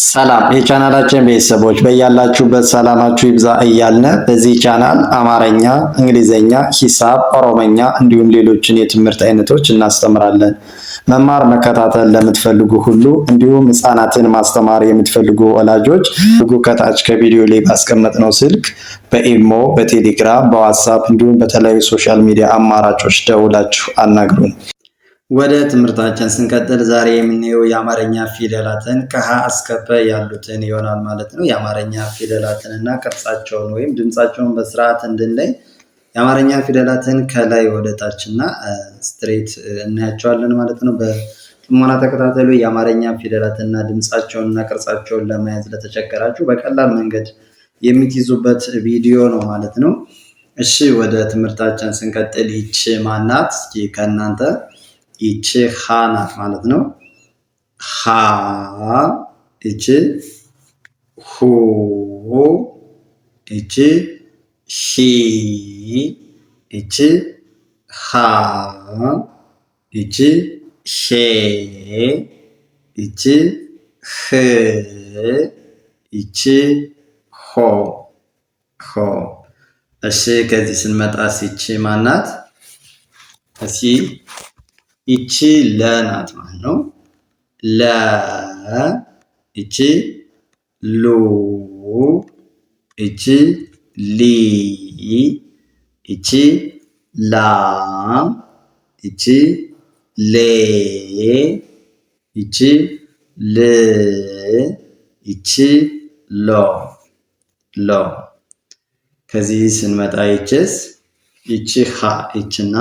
ሰላም የቻናላችን ቤተሰቦች በያላችሁበት ሰላማችሁ ይብዛ እያልን በዚህ ቻናል አማርኛ፣ እንግሊዘኛ፣ ሂሳብ፣ ኦሮሞኛ እንዲሁም ሌሎችን የትምህርት አይነቶች እናስተምራለን። መማር መከታተል ለምትፈልጉ ሁሉ እንዲሁም ህፃናትን ማስተማር የምትፈልጉ ወላጆች ከታች ከቪዲዮ ላይ ባስቀመጥነው ስልክ በኢሞ፣ በቴሌግራም፣ በዋትስአፕ እንዲሁም በተለያዩ ሶሻል ሚዲያ አማራጮች ደውላችሁ አናግሩን። ወደ ትምህርታችን ስንቀጥል ዛሬ የምናየው የአማርኛ ፊደላትን ከሀ እስከ ፐ ያሉትን ይሆናል ማለት ነው። የአማርኛ ፊደላትን እና ቅርጻቸውን ወይም ድምጻቸውን በስርዓት እንድንለይ የአማርኛ ፊደላትን ከላይ ወደ ታች እና ስትሬት እናያቸዋለን ማለት ነው። በጥሞና ተከታተሉ። የአማርኛ ፊደላትና ድምጻቸውን እና ቅርጻቸውን ለመያዝ ለተቸገራችሁ በቀላል መንገድ የምትይዙበት ቪዲዮ ነው ማለት ነው። እሺ ወደ ትምህርታችን ስንቀጥል ይቺ ማናት? እስኪ ከእናንተ ይቺ ሀ ናት ማለት ነው። ሀ ይቺ ሁ ይቺ ሂ ይቺ ሃ ይቺ ሄ ይቺ ህ ይቺ ሆ ሆ። እሺ ከዚህ ስንመጣ ይቺ ማናት? እሺ ይቺ ለ ናት ማለት ነው። ለ ይቺ ሉ ይቺ ሊ ይቺ ላ ይቺ ሌ ይቺ ል ይቺ ሎ ሎ። ከዚህ ስንመጣ ይቺስ ይቺ ሀ ይቺና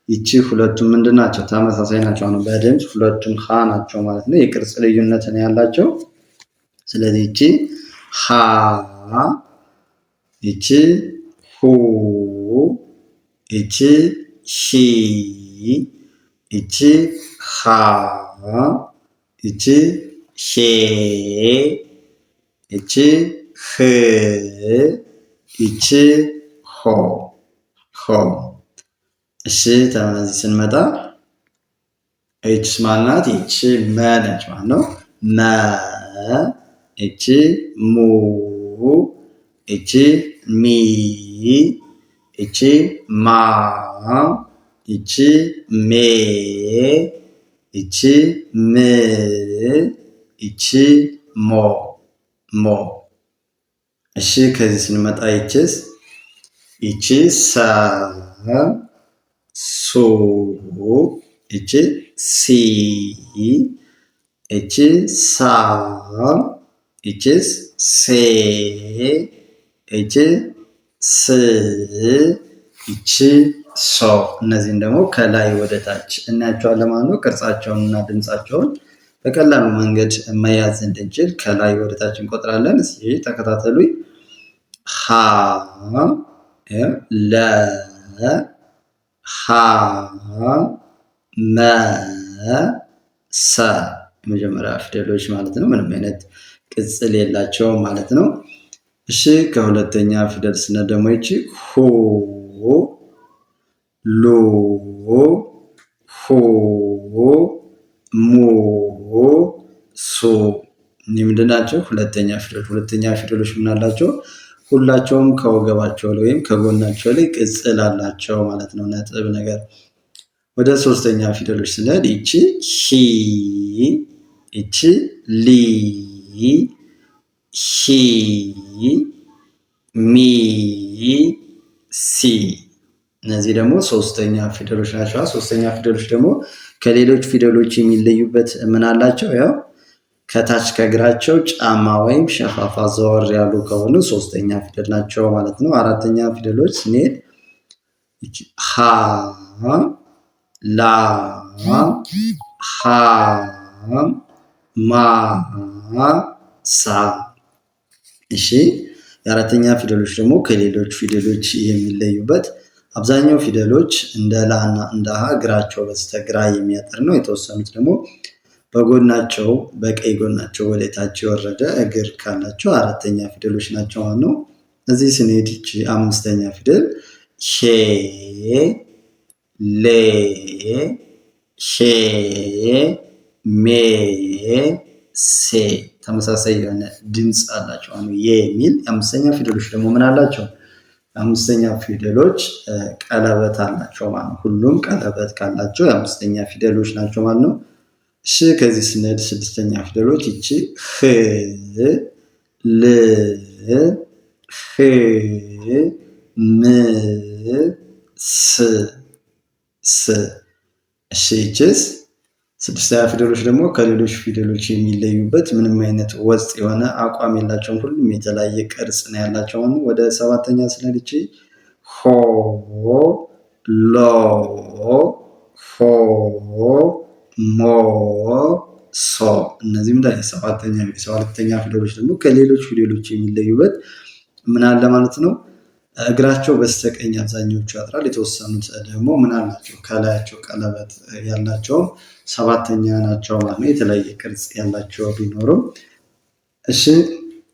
ይቺ ሁለቱም ምንድን ናቸው? ተመሳሳይ ናቸው። ነው በድምፅ ሁለቱም ሀ ናቸው ማለት ነው። የቅርጽ ልዩነት ነው ያላቸው። ስለዚህ ይቺ ሀ ይቺ ሁ ይቺ ሂ ይቺ ሃ ይቺ ሄ ይቺ ህ ይቺ ሆ ሆ። እሺ ተመዚህ ስንመጣ ይቺ ማናት? ይቺ መ ነች ማለት ነው። መ ይቺ ሙ ይቺ ሚ ይቺ ማ ይቺ ሜ ይቺ ም ይቺ ሞ ሞ። እሺ ከዚህ ስንመጣ ይቺስ ይቺ ሰ ሱ ይቺ ሲ ይቺ ሳ ይቺስ ሴ ይቺ ስ ይቺ ሶ። እነዚህን ደግሞ ከላይ ወደ ታች እናያቸዋለን ማለት ነው። ቅርጻቸውን እና ድምጻቸውን በቀላሉ መንገድ መያዝ እንድንችል ከላይ ወደ ታች እንቆጥራለን። እስኪ ተከታተሉኝ። ሀ ለ ሀ መ ሰ የመጀመሪያ ፊደሎች ማለት ነው። ምንም አይነት ቅጽል የላቸውም ማለት ነው። እሺ ከሁለተኛ ፊደል ስነ ደግሞ ይቺ ሁ ሉ ሁ ሙ ሱ። እኒህ ምንድን ናቸው? ሁለተኛ ፊደሎች ምን አላቸው? ሁላቸውም ከወገባቸው ላይ ወይም ከጎናቸው ላይ ቅጽል አላቸው ማለት ነው። ነጥብ ነገር። ወደ ሶስተኛ ፊደሎች ስንሄድ ይቺ ሂ ይቺ ሊ ሂ ሚ ሲ። እነዚህ ደግሞ ሶስተኛ ፊደሎች ናቸው። ሶስተኛ ፊደሎች ደግሞ ከሌሎች ፊደሎች የሚለዩበት ምን አላቸው? ያው ከታች ከእግራቸው ጫማ ወይም ሸፋፋ ዘወር ያሉ ከሆኑ ሶስተኛ ፊደል ናቸው ማለት ነው። አራተኛ ፊደሎች ስንሄድ ሀ ላ ሀ ማ ሳ። እሺ የአራተኛ ፊደሎች ደግሞ ከሌሎች ፊደሎች የሚለዩበት አብዛኛው ፊደሎች እንደ ላ እና እንደ ሀ እግራቸው በስተግራ የሚያጠር ነው። የተወሰኑት ደግሞ በጎናቸው በቀኝ ጎናቸው ወደ ታች የወረደ እግር ካላቸው አራተኛ ፊደሎች ናቸው ማለት ነው። እዚህ ስንሄድ ይቺ አምስተኛ ፊደል ሄ ሌ ሄ ሜ ሴ ተመሳሳይ የሆነ ድምፅ አላቸው። አሁን የ የሚል የአምስተኛ ፊደሎች ደግሞ ምን አላቸው? የአምስተኛ ፊደሎች ቀለበት አላቸው ማለት ነው። ሁሉም ቀለበት ካላቸው የአምስተኛ ፊደሎች ናቸው ማለት ነው። እሺ ከዚህ ስንሄድ ስድስተኛ ፊደሎች ይቺ ህ ል ህ ም ስ ስ እሺ ይቺስ ስድስተኛ ፊደሎች ደግሞ ከሌሎች ፊደሎች የሚለዩበት ምንም አይነት ወጥ የሆነ አቋም የላቸውም። ሁሉም የተለያየ ቅርጽ ነው ያላቸው። ወደ ሰባተኛ ስንሄድ ይቺ ሆ ሎ ሆ ሞ ሶ እነዚህም ላይ ሰባተኛ ፊደሎች ደግሞ ከሌሎች ፊደሎች የሚለዩበት ምን አለ ማለት ነው? እግራቸው በስተቀኝ አብዛኞቹ ያጥራል። የተወሰኑት ደግሞ ምን አላቸው? ከላያቸው ቀለበት ያላቸው ሰባተኛ ናቸው ማለት ነው። የተለያየ ቅርጽ ያላቸው ቢኖሩም እሺ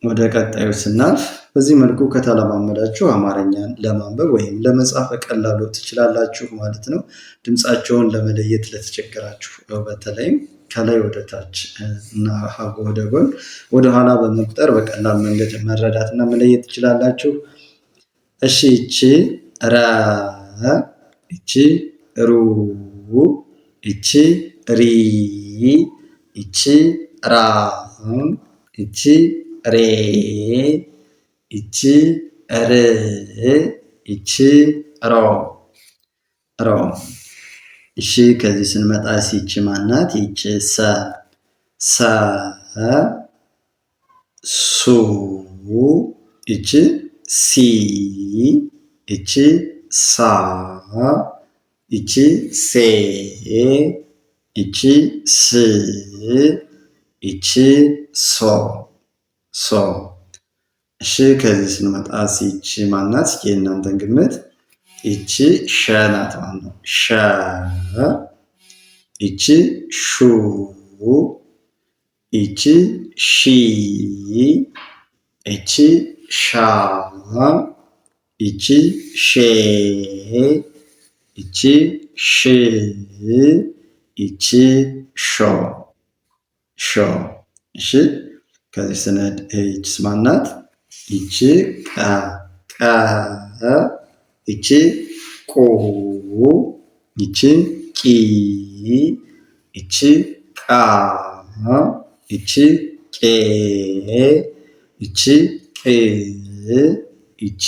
ወደ ቀጣዩ ስናልፍ በዚህ መልኩ ከተለማመዳችሁ አማርኛን ለማንበብ ወይም ለመጻፍ በቀላሉ ትችላላችሁ ማለት ነው። ድምፃቸውን ለመለየት ለተቸገራችሁ በተለይም ከላይ ወደ ታች እና ሀ ወደ ጎን ወደ ኋላ በመቁጠር በቀላል መንገድ መረዳትና መለየት ትችላላችሁ። እሺ ይቺ ረ ይቺ ሩ ይቺ ሪ ይቺ ራ ይቺ ሬ ይቺ ር ይቺ ሮ ሮ እሺ ከዚህ ስንመጣ ይቺ ማናት? ይቺ ሰ ሰ ሱ ይቺ ሲ ይቺ ሳ ይቺ ሴ ይቺ ስ ይቺ ሶ ሶ እሺ ከዚህ ስንመጣ ይቺ ማናት? የእናንተን ግምት ይቺ ሸ ናት ማለት ነው። ሸ ይቺ ሹ ይቺ ሺ ይቺ ሻ ይቺ ሼ ይቺ ሽ ይቺ ሾ ሾ እሺ ከዚህ ስንሄድ ይቺስ ማናት? ይቺ ቀ ቀ ይቺ ቁ ይቺ ቂ ይቺ ቃ ይቺ ቄ ይቺ ቅ ይቺ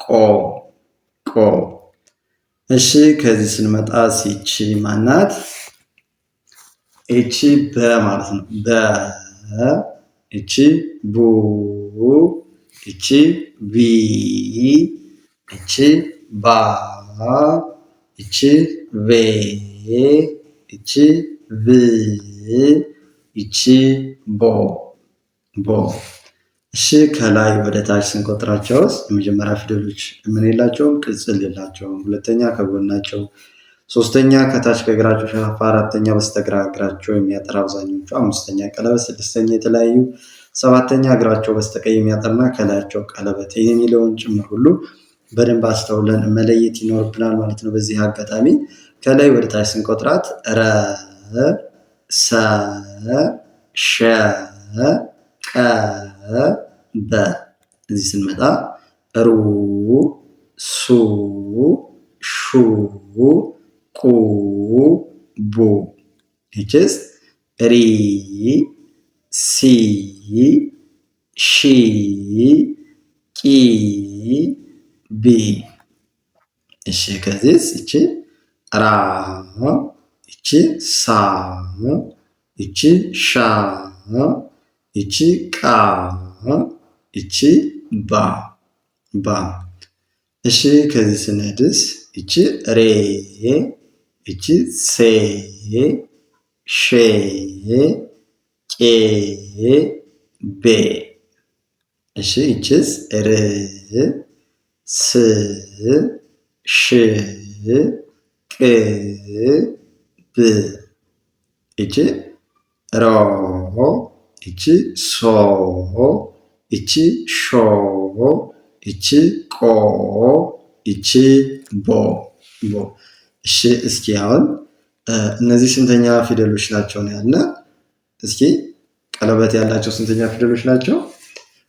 ቆ ቆ እሺ ከዚህ ስንመጣ ይቺ ማናት? ይቺ በ ማለት ነው። በ ይቺ ቡ ይቺ ቢ ይቺ ባ ይቺ ቬ ይቺ ቭ ይቺ ቦ ቦ እሺ ከላይ ወደ ታች ስንቆጥራቸው የመጀመሪያ ፊደሎች ምን የላቸውም? ቅጽል የላቸውም። ሁለተኛ ከጎናቸው፣ ሶስተኛ ከታች ከእግራቸው ሸፋፋ፣ አራተኛ በስተግራ እግራቸው የሚያጠራ አብዛኞቹ፣ አምስተኛ ቀለበት፣ ስድስተኛ የተለያዩ፣ ሰባተኛ እግራቸው በስተቀኝ የሚያጠርና ከላያቸው ቀለበት የሚለውን ጭምር ሁሉ በደንብ አስተውለን መለየት ይኖርብናል ማለት ነው። በዚህ አጋጣሚ ከላይ ወደ ታች ስንቆጥራት ረ ሰ ሸ ቀ በ እዚህ ስንመጣ ሩ ሱ ሹ ቁ ቡ ይችስ ሪ ሲ ሺ ቂ ቢ እሺ ከዚህ እቺ ራ እቺ ሳ እቺ ሻ እቺ ቃ እቺ ባ ባ እሺ ከዚህ ስንሄድስ እቺ ሬ እቺ ሴ ሼ ቄ ቤ እሺ እቺስ ር ስ ሽ ቅ ብ እቺ ሮ እቺ ሶ እቺ ሾ እቺ ቆ እቺ ቦ ቦ እሺ እስኪ አሁን እነዚህ ስንተኛ ፊደሎች ናቸው ነው ያልነ? እስኪ ቀለበት ያላቸው ስንተኛ ፊደሎች ናቸው?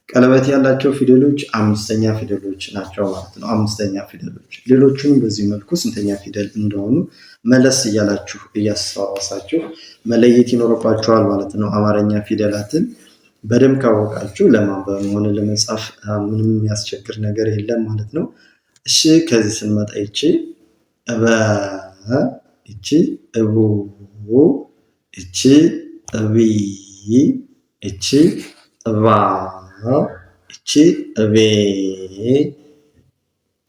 ቀለበት ያላቸው ፊደሎች አምስተኛ ፊደሎች ናቸው ማለት ነው። አምስተኛ ፊደሎች። ሌሎቹንም በዚህ መልኩ ስንተኛ ፊደል እንደሆኑ መለስ እያላችሁ እያስታወሳችሁ መለየት ይኖርባችኋል ማለት ነው። አማርኛ ፊደላትን በደንብ ካወቃችሁ ለማንበብ ሆነ ለመጻፍ ምንም የሚያስቸግር ነገር የለም ማለት ነው። እሺ ከዚህ ስንመጣ ይቺ እበ፣ ይቺ እቡ፣ ይቺ እቢ፣ ይቺ እባ፣ ይቺ እቤ፣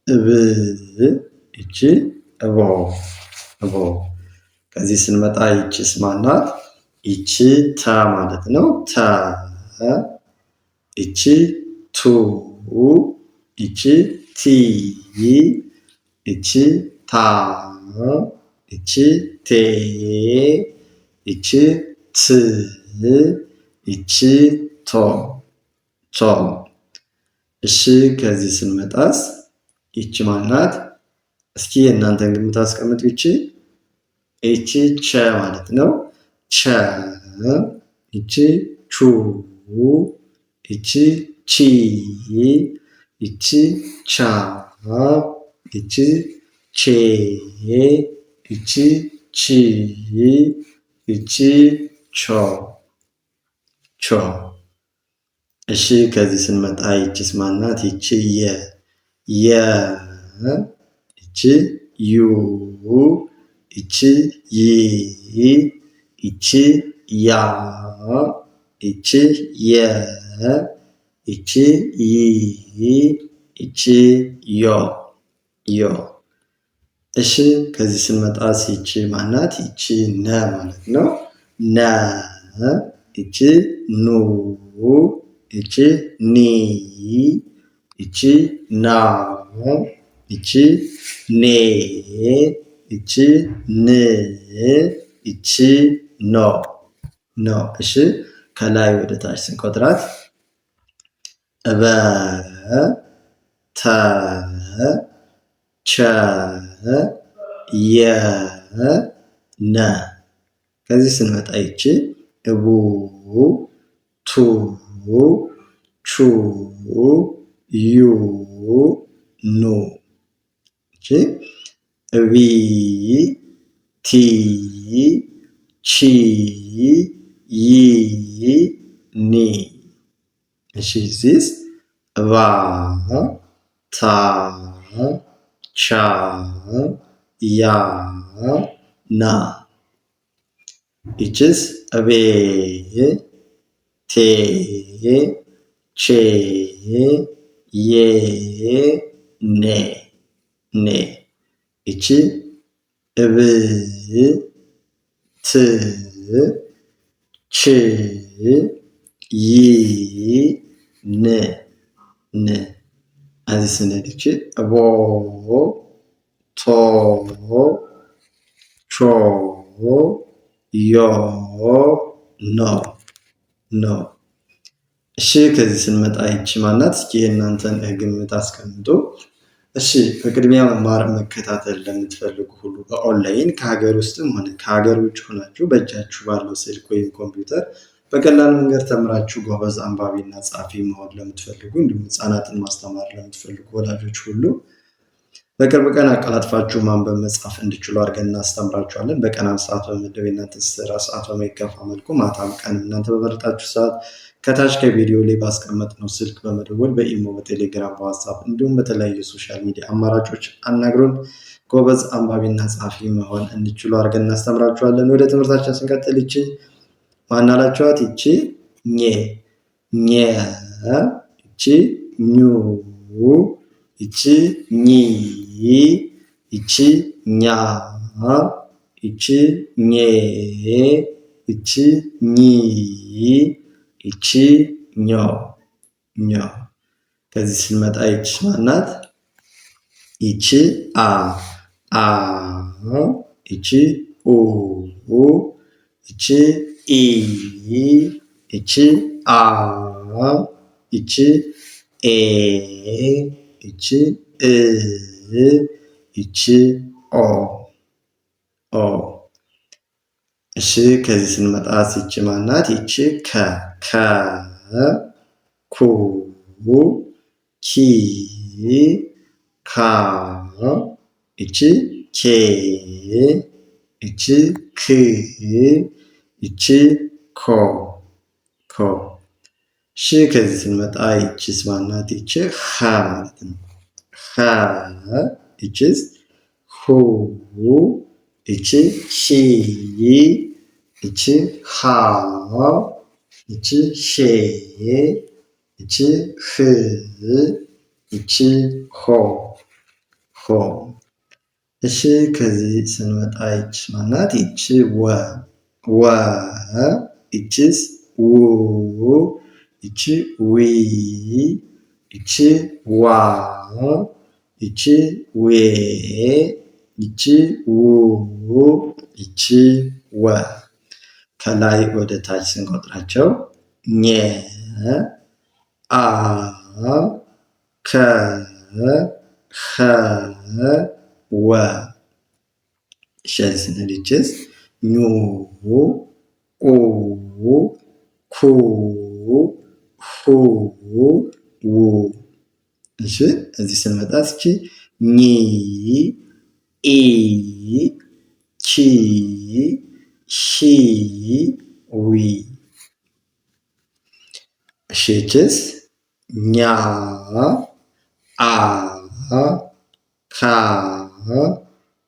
እብ፣ ይቺ እቦ፣ እቦ። ከዚህ ስንመጣ ይቺስ ማናት? ይቺ ተ ማለት ነው። ተ፣ ይቺ ቱ፣ ይቺ ቲ፣ ይቺ ታ፣ ይቺ ቴ፣ ይቺ ት፣ ይቺ ቶ፣ ቶ። እሺ ከዚህ ስንመጣስ ይቺ ማናት? እስኪ የእናንተን ግምት አስቀምጡ። ይቺ ቸ ማለት ነው። ቸ፣ ይቺ ቹ፣ ይቺ ቺ፣ ይቺ ቻ፣ ይቺ ቼ፣ ይቺ ቺ፣ ይቺ ቾ፣ ቾ። እሺ ከዚህ ስንመጣ ይቺስ ማናት? ይቺ የ፣ የ፣ ይቺ ዩ፣ ይቺ ይ፣ ይቺ ያ፣ ይቺ የ፣ ይቺ ይ፣ ይቺ ዮ፣ ዮ። እሺ ከዚህ ስንመጣስ ይቺ ማናት? ይቺ ነ ማለት ነው። ነ፣ ይቺ ኑ፣ ይቺ ኒ፣ ይቺ ና፣ ይቺ ኔ፣ ይቺ ን፣ ይቺ ኖ፣ ኖ። እሺ ከላይ ወደ ታች ስንቆጥራት እበ፣ ተ፣ ቸ፣ የ፣ ነ። ከዚህ ስንመጣ ይቺ እቡ፣ ቱ፣ ቹ፣ ዩ፣ ኑ። እሺ እቢ፣ ቲ፣ ቺ፣ ይ፣ ኒ። እሺ ዚስ እባ፣ ታ፣ ቻ፣ ያ፣ ና። ይችስ እቤ፣ ቴ፣ ቼ፣ ዬ፣ ኔ፣ ኔ። ይቺ እብ፣ ት፣ ች፣ ይ፣ ን፣ ን። እዚህ ስንሄድ ይቺ እቦ፣ ቶ፣ ቾ፣ ዮ፣ ኖ፣ ኖ። እሺ ከዚህ ስንመጣ ይቺ ማናት? እስኪ የእናንተን ግምት አስቀምጡ። እሺ በቅድሚያ መማር መከታተል ለምትፈልጉ ሁሉ በኦንላይን ከሀገር ውስጥም ሆነ ከሀገር ውጭ ሆናችሁ በእጃችሁ ባለው ስልክ ወይም ኮምፒውተር በቀላል መንገድ ተምራችሁ ጎበዝ አንባቢና ጻፊ መሆን ለምትፈልጉ እንዲሁም ህጻናትን ማስተማር ለምትፈልጉ ወላጆች ሁሉ በቅርብ ቀን አቀላጥፋችሁ ማንበብ መጻፍ እንዲችሉ አድርገን እናስተምራችኋለን። በቀን 1 ሰዓት በመደብ የእናንተ ስራ ሰዓት በማይከፋ መልኩ ማታም ቀን እናንተ በመረጣችሁ ሰዓት ከታች ከቪዲዮ ላይ ባስቀመጥነው ስልክ በመደወል በኢሞ፣ በቴሌግራም፣ በዋትስአፕ እንዲሁም በተለያዩ ሶሻል ሚዲያ አማራጮች አናግሩን። ጎበዝ አንባቢና ጻፊ መሆን እንዲችሉ አድርገን እናስተምራችኋለን። ወደ ትምህርታችን ስንቀጥል ይቺ ማናላችኋት? ይቺ ኘ፣ ኘ፣ ይቺ ኙ፣ ይቺ ኚ፣ ይቺ ኛ፣ ይቺ ኘ፣ ይቺ ኚ፣ ይቺ ኞ፣ ኞ። ከዚህ ስንመጣ ይቺ ማናት? ይቺ አ፣ አ፣ ይቺ ኡ፣ ይቺ ኢ፣ ይቺ አ፣ ይቺ ኤ፣ ይቺ እ፣ ይቺ ኦ፣ ኦ። እሺ ከዚህ ስንመጣ ይቺ ማናት? ይቺ ከ፣ ከ ኩ ኪ ካ እቺ ኬ እቺ ክ እቺ ኮ ኮ ሽ ከዚህ ስንመጣ ይቺስ ማናት? ይቺ ኸ ማለት ነው። ኸ ይቺስ ሁ ይቺ ሂ ይቺ ሃ ይቺ ሄ ይቺ ህ ይቺ ሆ ሆ። እሺ ከዚህ ስንመጣ ይቺ ማናት? ይቺ ወ ወ ይቺስ ው ይቺ ዊ ይቺ ዋ ይቺ ዌ ይቺ ው ይቺ ወ። ከላይ ወደ ታች ስንቆጥራቸው ኘ አ ከ ኸ ወ። እሺ ስንል ይቺስ ኙ ኡ ኩ ሁ ው። እሺ እዚህ ስንመጣ እስኪ ኒ ኢ ቺ ሂ ዊ። እሺ ይቺስ ኛ አ ካ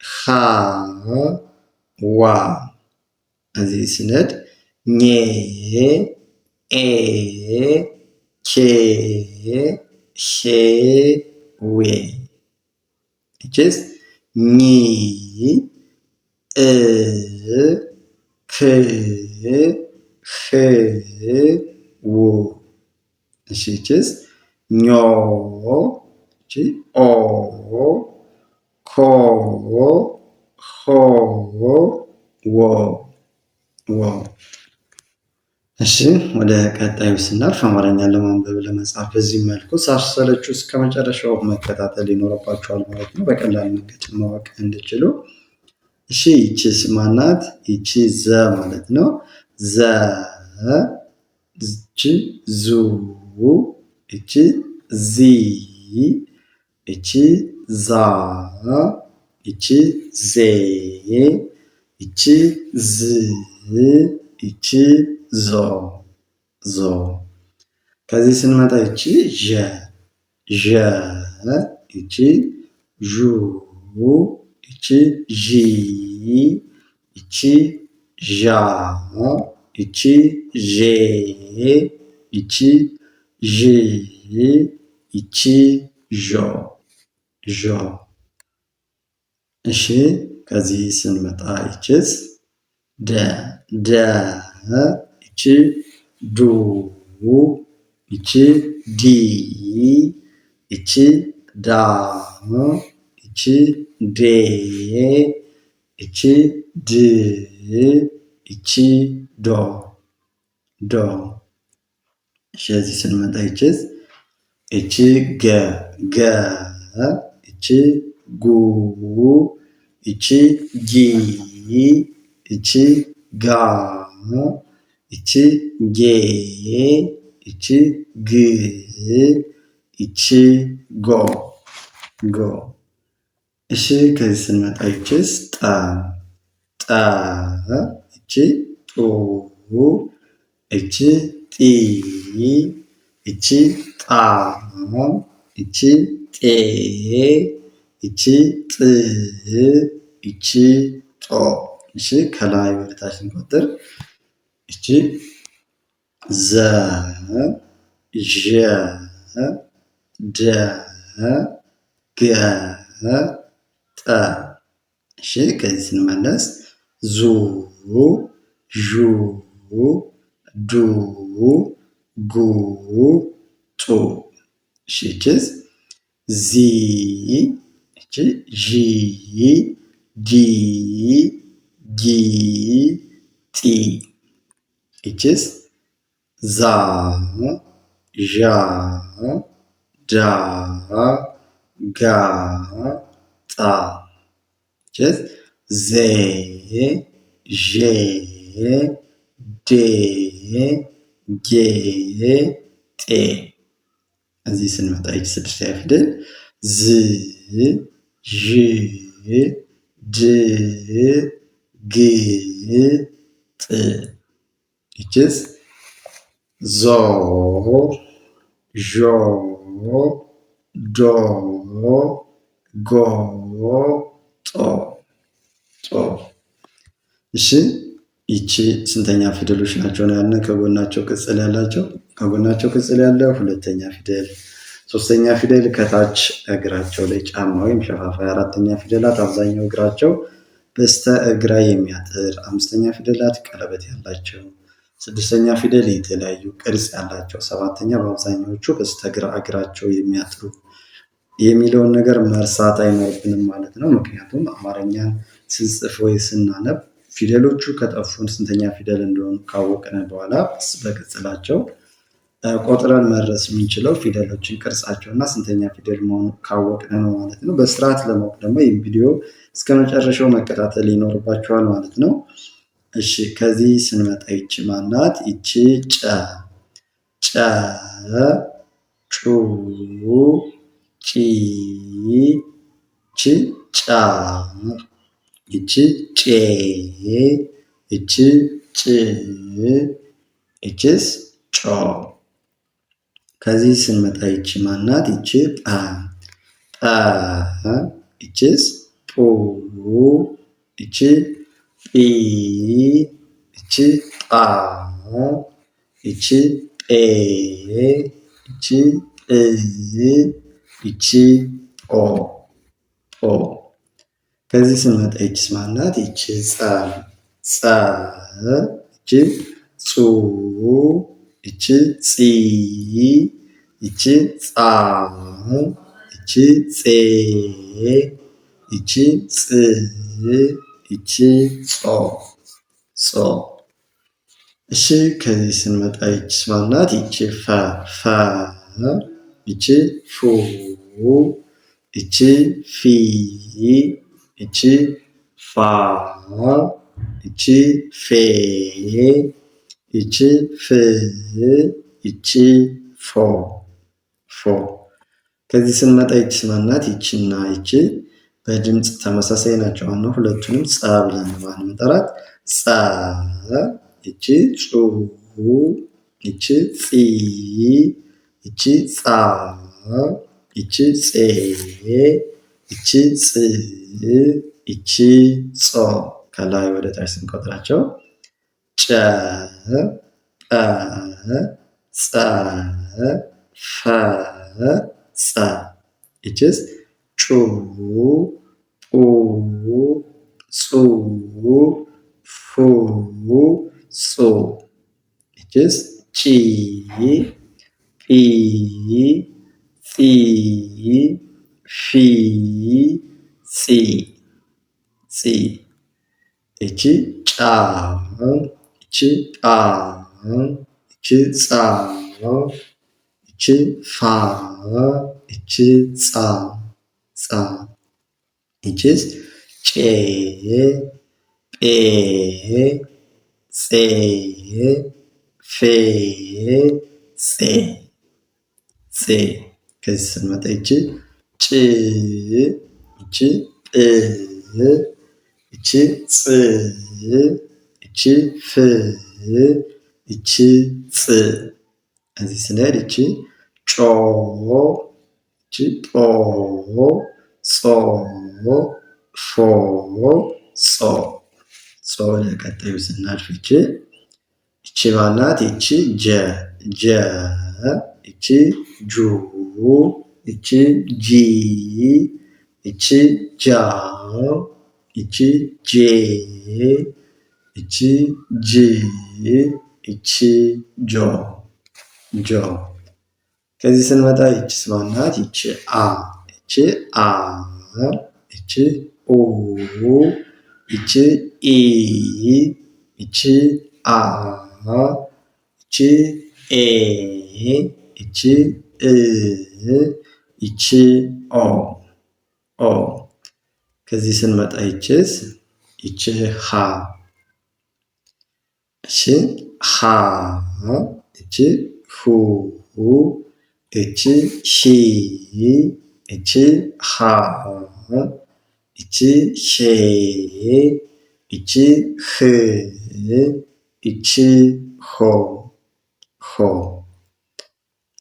ኻ ዋ። እዚህ ስንሄድ ኜ ኤ ኬ ሄ ዌ። ይቺስ ኝ እ ክ ህ ው። እሺ ይቺስ ኞ እቺ ኦ ኮ ሆ ዎ ዎ። እሺ ወደ ቀጣዩ ስናልፍ አማርኛን ለማንበብ ለመጻፍ በዚህ መልኩ ሳትሰለቹ እስከ መጨረሻው መከታተል ይኖርባችኋል ማለት ነው፣ በቀላል መንገድ ማወቅ እንድችሉ። እሺ ይቺስ ማናት? ይቺ ዘ ማለት ነው። ዘ እቺ ዙ እቺ ዚ እቺ ዛ እቺ ዜ እቺ ዝ እቺ ዞ ዞ። ከዚህ ስንመጣ እቺ ዠ ዠ እቺ ዡ እቺ ዢ እቺ ዣ እቺ ዤ እቺ ዥ እቺ ዦ ዦ። እሺ ከዚህ ስንመጣ ይቺስ ደ ደ እቺ ዱ እቺ ዲ እቺ ዳ እቺ ዴ እቺ ድ እቺ ዶ ዶ። እሺ እዚህ ስንመጣ ይቺስ እቺ ገ ገ እቺ ጉ እቺ ጊ እቺ ጋ እቺ ጌ እቺ ግ እቺ ጎ ጎ። እሺ ከዚህ ስንመጣ ይቺስ ጠ ጠ እቺ ጡ እቺ ጢ እቺ ጣ እቺ ጤ እቺ ጥ እቺ ጦ። እሺ ከላይ ወደ ታች ስንቆጥር እቺ ዘ ዠ ደ ገ ጠ። እሺ ከዚህ ስንመለስ ዙ ዡ ዱ ጉ ጡ። እሺ ይቺስ ዚ እቺ ዢ ዲ ጊ ጢ። ይቺስ ዛ ዣ ዳ ጋ ጣ። ይቺስ ዜ ዤ ዴ ጌጤ። እዚህ ስንመጣ ይች ስድስተኛ ፊደል ዝ ዥ ድ ግ ጥ። ይችስ ዞ ዦ ዶ ጎ ጦ ጦ። እሺ ይቺ ስንተኛ ፊደሎች ናቸው ነው ያልነው? ከጎናቸው ቅጽል ያላቸው። ከጎናቸው ቅጽል ያለው ሁለተኛ ፊደል፣ ሶስተኛ ፊደል ከታች እግራቸው ላይ ጫማ ወይም ሸፋፋይ፣ አራተኛ ፊደላት አብዛኛው እግራቸው በስተ እግራ የሚያጥር፣ አምስተኛ ፊደላት ቀለበት ያላቸው፣ ስድስተኛ ፊደል የተለያዩ ቅርጽ ያላቸው፣ ሰባተኛ በአብዛኛዎቹ በስተግራ እግራቸው የሚያጥሩ የሚለውን ነገር መርሳት አይኖርብንም ማለት ነው። ምክንያቱም አማርኛን ስንጽፍ ወይ ስናነብ ፊደሎቹ ከጠፉን ስንተኛ ፊደል እንደሆኑ ካወቅን በኋላ በቅጽላቸው ቆጥረን መድረስ የምንችለው ፊደሎችን ቅርጻቸው እና ስንተኛ ፊደል መሆኑ ካወቅን ነው ማለት ነው። በስርዓት ለማወቅ ደግሞ ይህን ቪዲዮ እስከ መጨረሻው መከታተል ይኖርባችኋል ማለት ነው። እሺ ከዚህ ስንመጣ ይቺ ማናት? ይቺ ጨ ጨ ጩ ጪ ቺ ጫ። ይቺ ጬ ይቺ ጭ ይቺስ ጮ። ከዚህ ስንመጣ ይቺ ማናት? ይቺ ጰ ጰ ይቺስ ጱ ይቺ ጲ ይቺ ጳ ይቺ ጴ ይቺ ጵ ይቺ ጶ ጶ። ከዚህ ስንመጣ ይቺስ ማናት? ይቺ ጸ ጸ ይቺ ጹ ይቺ ጺ ይቺ ጻ ይቺ ጼ ይቺ ጽ ይቺ ጾ ጾ። እሺ ከዚህ ስንመጣ ይቺስ ማናት? ይቺ ፈ ፈ ይቺ ፉ ይቺ ፊ ይቺ ፋ ይቺ ፌ ይቺ ፍ ይቺ ፎ ፎ። ከዚህ ስንመጣ ይቺስ ማናት? ይቺና ይቺ በድምፅ ተመሳሳይ ናቸው። አሁን ሁለቱንም ጸ ብለን ነው የምንጠራት። ጸ ይቺ ጹ ይቺ ጺ ይቺ ጻ ይቺ ጼ ይቺ ጽ ይቺ ጾ። ከላይ ወደ ታች ስንቆጥራቸው ጨ ጰ ጸ ፈ ጸ። ይቺስ ጩ ጱ ጹ ፉ ጹ። ይቺስ ጪ ጲ ጺ ፊ ጺ ጺ። ይቺ ጫ ይቺ ጳ ይቺ ጻ ይቺ ፋ ይቺ ጻ ጻ። ይቺስ ጬ ጴ ጼ ፌ ጼ ጼ። ከዚህ ስንመጣ ይቺ ጭ ይቺ ጵ ይቺ ጽ ይቺ ፍ ይቺ ጽ። እዚህ ስንሄድ ይቺ ጮ ይቺ ጶ ጾ ፎ ጾ ጾ። ለቀጣዩ ስናልፍ ይቺ ማናት? ይቺ ጀ ጀ ይቺ ጁ ይቺ ጂ ይቺ ጃ ይቺ ጄ ይቺ ጅ ይቺ ጆ ጆ። ከዚህ ስንመጣ ይቺስ ማናት? ይቺ አ ይቺ አ ይቺ ኡ ይቺ ኢ ይቺ አ ይቺ ኤ ይቺ እ ይቺ ኦ ኦ። ከዚህ ስንመጣ ይቺስ ይቺ ሃ። እሺ ሃ እቺ ሁ፣ እቺ ሂ፣ እቺ ሃ፣ እቺ ሄ፣ እቺ ህ፣ እቺ ሆ ሆ።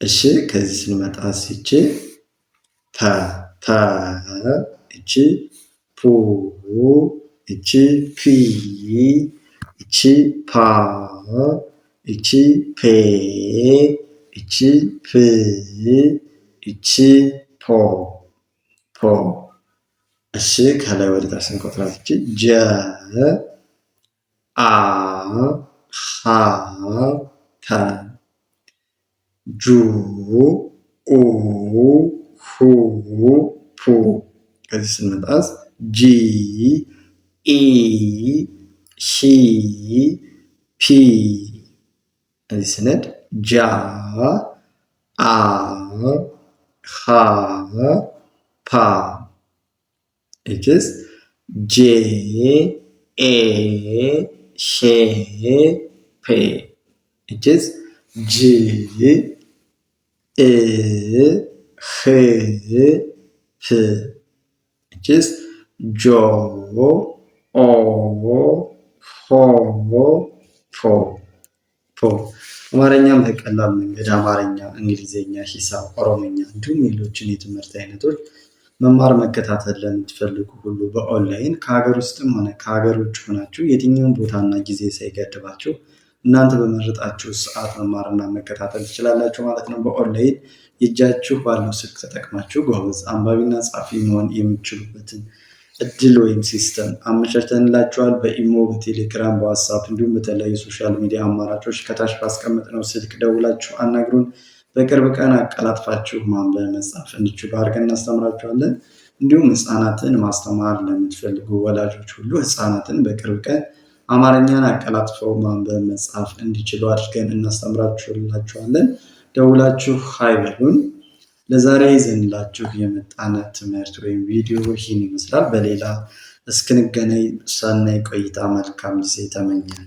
እሺ ከዚህ ስንመጣ እቺ ፐ ፐ፣ እቺ ፑ፣ እቺ ፒ፣ እቺ ፓ፣ እቺ ፔ፣ እቺ ፕ፣ እቺ ፖ ፖ። እሺ ከላይ ወደ ታች ስንቆጥራት እቺ ጀ፣ አ፣ ሀ፣ ተ፣ ጁ፣ ኡ፣ ሁ፣ ፑ። ከዚህ ስንመጣስ ጂ፣ ኢ፣ ሂ፣ ፒ። እዚህ ስንሄድ ጃ፣ አ፣ ሀ፣ ፓ። እችስ ጄ፣ ኤ፣ ሼ፣ ፔ። እችስ ጅ፣ እ፣ ህ፣ ፕ። እችስ ጆ፣ ኦ፣ ሆ፣ ፖ ፖ። አማርኛም በቀላል መንገድ አማርኛ፣ እንግሊዝኛ፣ ሂሳብ፣ ኦሮምኛ እንዲሁም ሌሎችን የትምህርት አይነቶች መማር መከታተል ለምትፈልጉ ሁሉ በኦንላይን ከሀገር ውስጥም ሆነ ከሀገር ውጭ ሆናችሁ የትኛውን ቦታና ጊዜ ሳይገድባችሁ እናንተ በመረጣችሁ ሰዓት መማርና መከታተል ትችላላችሁ ማለት ነው። በኦንላይን የእጃችሁ ባለው ስልክ ተጠቅማችሁ ጎበዝ አንባቢና ጻፊ መሆን የምትችሉበትን እድል ወይም ሲስተም አመቻችተንላችኋል። በኢሞ፣ በቴሌግራም፣ በዋትሳፕ እንዲሁም በተለያዩ ሶሻል ሚዲያ አማራጮች ከታች ባስቀመጥነው ስልክ ደውላችሁ አናግሩን። በቅርብ ቀን አቀላጥፋችሁ ማንበብ መጻፍ እንዲችሉ አድርገን እናስተምራችኋለን። እንዲሁም ህፃናትን ማስተማር ለምትፈልጉ ወላጆች ሁሉ ህፃናትን በቅርብ ቀን አማርኛን አቀላጥፈው ማንበብ መጻፍ እንዲችሉ አድርገን እናስተምራችኋለን። ደውላችሁ ሀይ በሉን። ለዛሬ ይዘንላችሁ የመጣነ ትምህርት ወይም ቪዲዮ ይህን ይመስላል። በሌላ እስክንገናኝ ሰናይ ቆይታ፣ መልካም ጊዜ ተመኘን።